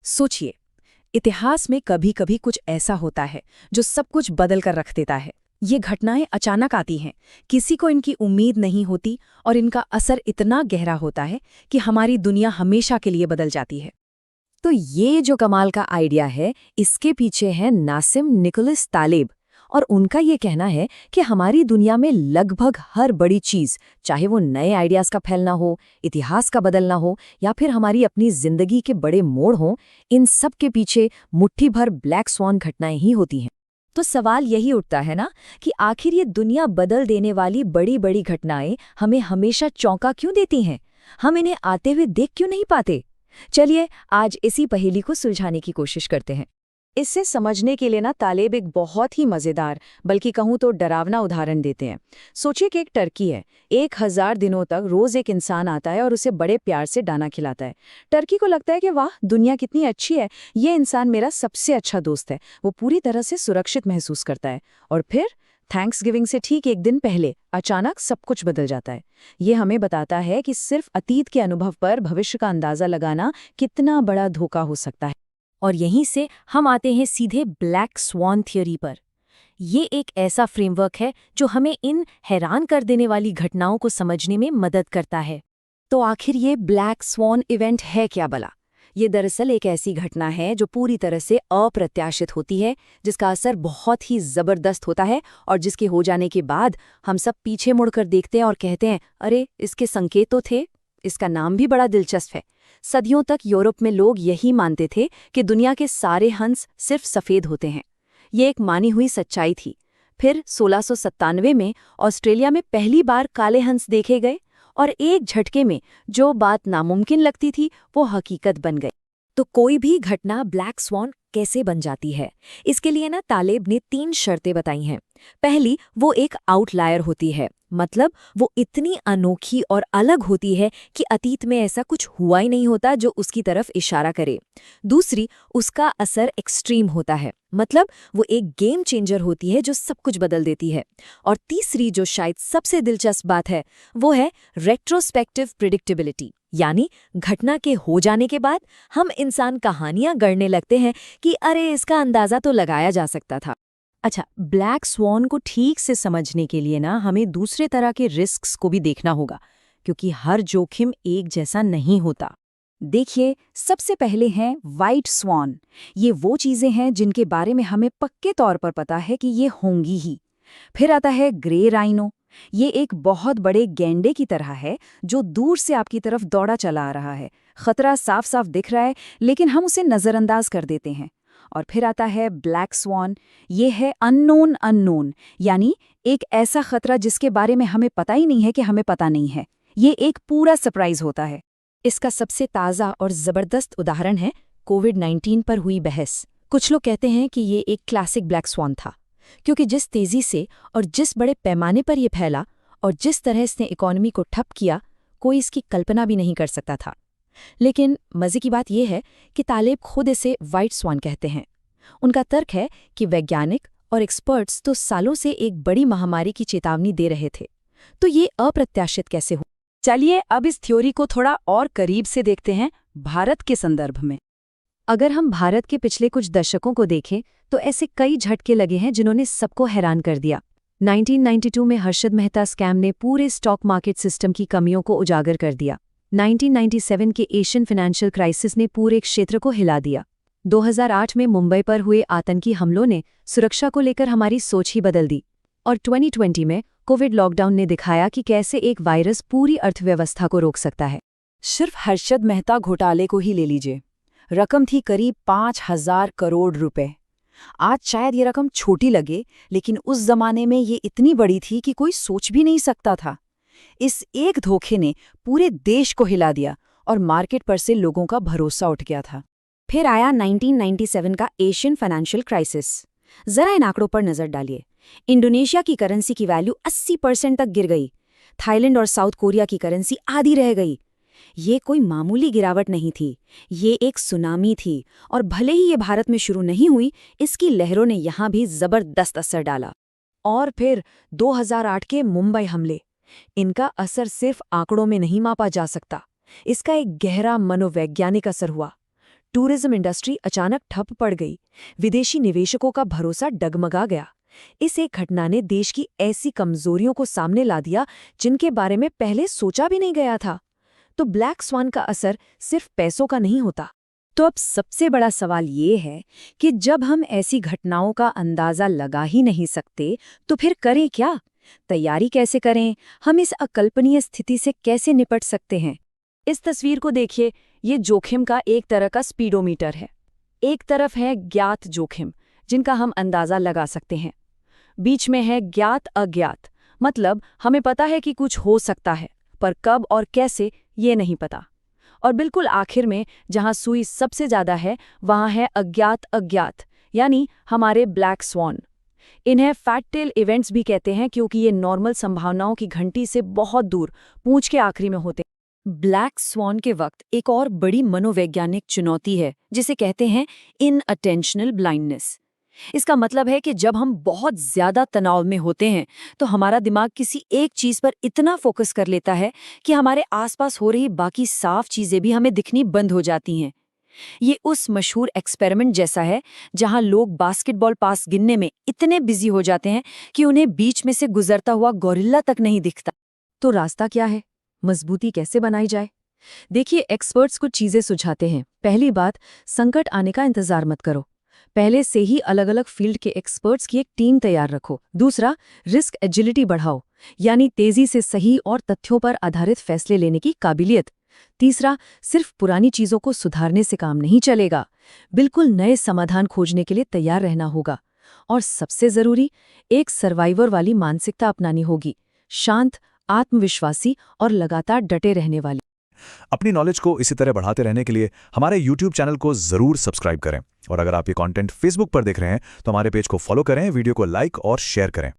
सोचिए, इतिहास में कभी कभी कुछ ऐसा होता है जो सब कुछ बदल कर रख देता है। ये घटनाएं अचानक आती हैं, किसी को इनकी उम्मीद नहीं होती और इनका असर इतना गहरा होता है कि हमारी दुनिया हमेशा के लिए बदल जाती है। तो ये जो कमाल का आइडिया है, इसके पीछे है नासिम निकोलस तालेब। और उनका ये कहना है कि हमारी दुनिया में लगभग हर बड़ी चीज़, चाहे वो नए आइडियाज़ का फैलना हो, इतिहास का बदलना हो या फिर हमारी अपनी जिंदगी के बड़े मोड़ हों, इन सब के पीछे मुट्ठी भर ब्लैक स्वॉन घटनाएं ही होती हैं। तो सवाल यही उठता है ना कि आखिर ये दुनिया बदल देने वाली बड़ी बड़ी घटनाएं हमें हमेशा चौंका क्यों देती हैं? हम इन्हें आते हुए देख क्यों नहीं पाते? चलिए आज इसी पहेली को सुलझाने की कोशिश करते हैं। इससे समझने के लिए ना तालेब एक बहुत ही मज़ेदार, बल्कि कहूँ तो डरावना उदाहरण देते हैं। सोचिए कि एक टर्की है। 1000 दिनों तक रोज़ एक इंसान आता है और उसे बड़े प्यार से दाना खिलाता है। टर्की को लगता है कि वाह, दुनिया कितनी अच्छी है, ये इंसान मेरा सबसे अच्छा दोस्त है। वो पूरी तरह से सुरक्षित महसूस करता है। और फिर थैंक्सगिविंग से ठीक एक दिन पहले अचानक सब कुछ बदल जाता है। ये हमें बताता है कि सिर्फ अतीत के अनुभव पर भविष्य का अंदाज़ा लगाना कितना बड़ा धोखा हो सकता है। और यहीं से हम आते हैं सीधे ब्लैक स्वॉन थ्योरी पर। ये एक ऐसा फ्रेमवर्क है जो हमें इन हैरान कर देने वाली घटनाओं को समझने में मदद करता है। तो आखिर ये ब्लैक स्वॉन इवेंट है क्या भला? ये दरअसल एक ऐसी घटना है जो पूरी तरह से अप्रत्याशित होती है, जिसका असर बहुत ही ज़बरदस्त होता है और जिसके हो जाने के बाद हम सब पीछे मुड़कर देखते हैं और कहते हैं, अरे इसके संकेत तो थे। इसका नाम भी बड़ा दिलचस्प है। सदियों तक यूरोप में लोग यही मानते थे कि दुनिया के सारे हंस सिर्फ सफ़ेद होते हैं। ये एक मानी हुई सच्चाई थी। फिर 1697 में ऑस्ट्रेलिया में पहली बार काले हंस देखे गए और एक झटके में जो बात नामुमकिन लगती थी वो हकीकत बन गई। तो कोई भी घटना ब्लैक स्वॉन कैसे बन जाती है? इसके लिए ना तालेब ने 3 शर्तें बताई हैं। पहली, वो एक आउटलायर होती है, मतलब वो इतनी अनोखी और अलग होती है कि अतीत में ऐसा कुछ हुआ ही नहीं होता जो उसकी तरफ इशारा करे। दूसरी, उसका असर एक्सट्रीम होता है, मतलब वो एक गेम चेंजर होती है जो सब कुछ बदल देती है। और तीसरी, जो शायद सबसे दिलचस्प बात है, वो है रेट्रोस्पेक्टिव प्रिडिक्टेबिलिटी, यानी घटना के हो जाने के बाद हम इंसान कहानियां गढ़ने लगते हैं कि अरे इसका अंदाजा तो लगाया जा सकता था। अच्छा, ब्लैक स्वॉन को ठीक से समझने के लिए ना हमें दूसरे तरह के रिस्क्स को भी देखना होगा, क्योंकि हर जोखिम एक जैसा नहीं होता। देखिए, सबसे पहले हैं वाइट स्वॉन। ये वो चीजें हैं जिनके बारे में हमें पक्के तौर पर पता है कि ये होंगी ही। फिर आता है ग्रे राइनो। ये एक बहुत बड़े गैंडे की तरह है जो दूर से आपकी तरफ दौड़ा चला आ रहा है। खतरा साफ साफ दिख रहा है, लेकिन हम उसे नज़रअंदाज कर देते हैं। और फिर आता है ब्लैक स्वॉन। ये है अननोन, यानी एक ऐसा खतरा जिसके बारे में हमें पता ही नहीं है कि हमें पता नहीं है। ये एक पूरा सरप्राइज होता है। इसका सबसे ताज़ा और ज़बरदस्त उदाहरण है कोविड-19 पर हुई बहस। कुछ लोग कहते हैं कि ये एक क्लासिक ब्लैक स्वॉन था, क्योंकि जिस तेज़ी से और जिस बड़े पैमाने पर यह फैला और जिस तरह इसने इकॉनमी को ठप किया, कोई इसकी कल्पना भी नहीं कर सकता था। लेकिन मज़े की बात यह है कि तालेब खुद इसे वाइट स्वॉन कहते हैं। उनका तर्क है कि वैज्ञानिक और एक्सपर्ट्स तो सालों से एक बड़ी महामारी की चेतावनी दे रहे थे, तो ये अप्रत्याशित कैसे हो? चलिए अब इस थ्योरी को थोड़ा और करीब से देखते हैं, भारत के संदर्भ में। अगर हम भारत के पिछले कुछ दशकों को देखें तो ऐसे कई झटके लगे हैं जिन्होंने सबको हैरान कर दिया। 1992 में हर्षद मेहता स्कैम ने पूरे स्टॉक मार्केट सिस्टम की कमियों को उजागर कर दिया। 1997 के एशियन फाइनेंशियल क्राइसिस ने पूरे क्षेत्र को हिला दिया। 2008 में मुंबई पर हुए आतंकी हमलों ने सुरक्षा को लेकर हमारी सोच ही बदल दी। और 2020 में कोविड लॉकडाउन ने दिखाया कि कैसे एक वायरस पूरी अर्थव्यवस्था को रोक सकता है। सिर्फ हर्षद मेहता घोटाले को ही ले लीजिए। रकम थी करीब 5000 करोड़ रुपए। आज शायद ये रकम छोटी लगे, लेकिन उस जमाने में ये इतनी बड़ी थी कि कोई सोच भी नहीं सकता था। इस एक धोखे ने पूरे देश को हिला दिया और मार्केट पर से लोगों का भरोसा उठ गया था। फिर आया 1997 का एशियन फाइनेंशियल क्राइसिस। जरा इन आंकड़ों पर नजर डालिए। इंडोनेशिया की करेंसी की वैल्यू 80% तक गिर गई। थाईलैंड और साउथ कोरिया की करेंसी आधी रह गई। ये कोई मामूली गिरावट नहीं थी, ये एक सुनामी थी। और भले ही ये भारत में शुरू नहीं हुई, इसकी लहरों ने यहाँ भी जबरदस्त असर डाला। और फिर 2008 के मुंबई हमले। इनका असर सिर्फ आंकड़ों में नहीं मापा जा सकता। इसका एक गहरा मनोवैज्ञानिक असर हुआ। टूरिज्म इंडस्ट्री अचानक ठप पड़ गई। विदेशी निवेशकों का भरोसा डगमगा गया। इस एक घटना ने देश की ऐसी कमजोरियों को सामने ला दिया जिनके बारे में पहले सोचा भी नहीं गया था। तो ब्लैक स्वान का असर सिर्फ पैसों का नहीं होता। तो अब सबसे बड़ा सवाल ये है कि जब हम ऐसी घटनाओं का अंदाजा लगा ही नहीं सकते तो फिर करें क्या? तैयारी कैसे करें? हम इस अकल्पनीय स्थिति से कैसे निपट सकते हैं? इस तस्वीर को देखिए, ये जोखिम का एक तरह का स्पीडोमीटर है। एक तरफ है ज्ञात जोखिम, जिनका हम अंदाजा लगा सकते हैं। बीच में है ज्ञात अज्ञात, मतलब हमें पता है कि कुछ हो सकता है, पर कब और कैसे ये नहीं पता। और बिल्कुल आखिर में जहां सुई सबसे ज्यादा है, वहां है अज्ञात अज्ञात, यानी हमारे ब्लैक स्वॉन। इन्हें फैट टेल इवेंट्स भी कहते हैं क्योंकि ये नॉर्मल संभावनाओं की घंटी से बहुत दूर, पूंछ के आखिरी में होते हैं। ब्लैक स्वॉन के वक्त एक और बड़ी मनोवैज्ञानिक चुनौती है, जिसे कहते हैं इनअटेंशनल ब्लाइंडनेस। इसका मतलब है कि जब हम बहुत ज्यादा तनाव में होते हैं तो हमारा दिमाग किसी एक चीज पर इतना फोकस कर लेता है कि हमारे आसपास हो रही बाकी साफ चीजें भी हमें दिखनी बंद हो जाती हैं। ये उस मशहूर एक्सपेरिमेंट जैसा है जहां लोग बास्केटबॉल पास गिनने में इतने बिजी हो जाते हैं कि उन्हें बीच में से गुजरता हुआ गोरिल्ला तक नहीं दिखता। तो रास्ता क्या है? मजबूती कैसे बनाई जाए? देखिए, एक्सपर्ट्स कुछ चीजें सुझाते हैं। पहली बात, संकट आने का इंतजार मत करो। पहले से ही अलग अलग फील्ड के एक्सपर्ट्स की एक टीम तैयार रखो। दूसरा, रिस्क एजिलिटी बढ़ाओ, यानी तेजी से सही और तथ्यों पर आधारित फैसले लेने की काबिलियत। तीसरा, सिर्फ पुरानी चीजों को सुधारने से काम नहीं चलेगा, बिल्कुल नए समाधान खोजने के लिए तैयार रहना होगा। और सबसे जरूरी, एक सर्वाइवर वाली मानसिकता अपनानी होगी, शांत, आत्मविश्वासी और लगातार डटे रहने वाली। अपनी नॉलेज को इसी तरह बढ़ाते रहने के लिए हमारे YouTube चैनल को जरूर सब्सक्राइब करें। और अगर आप ये कंटेंट Facebook पर देख रहे हैं तो हमारे पेज को फॉलो करें, वीडियो को लाइक और शेयर करें।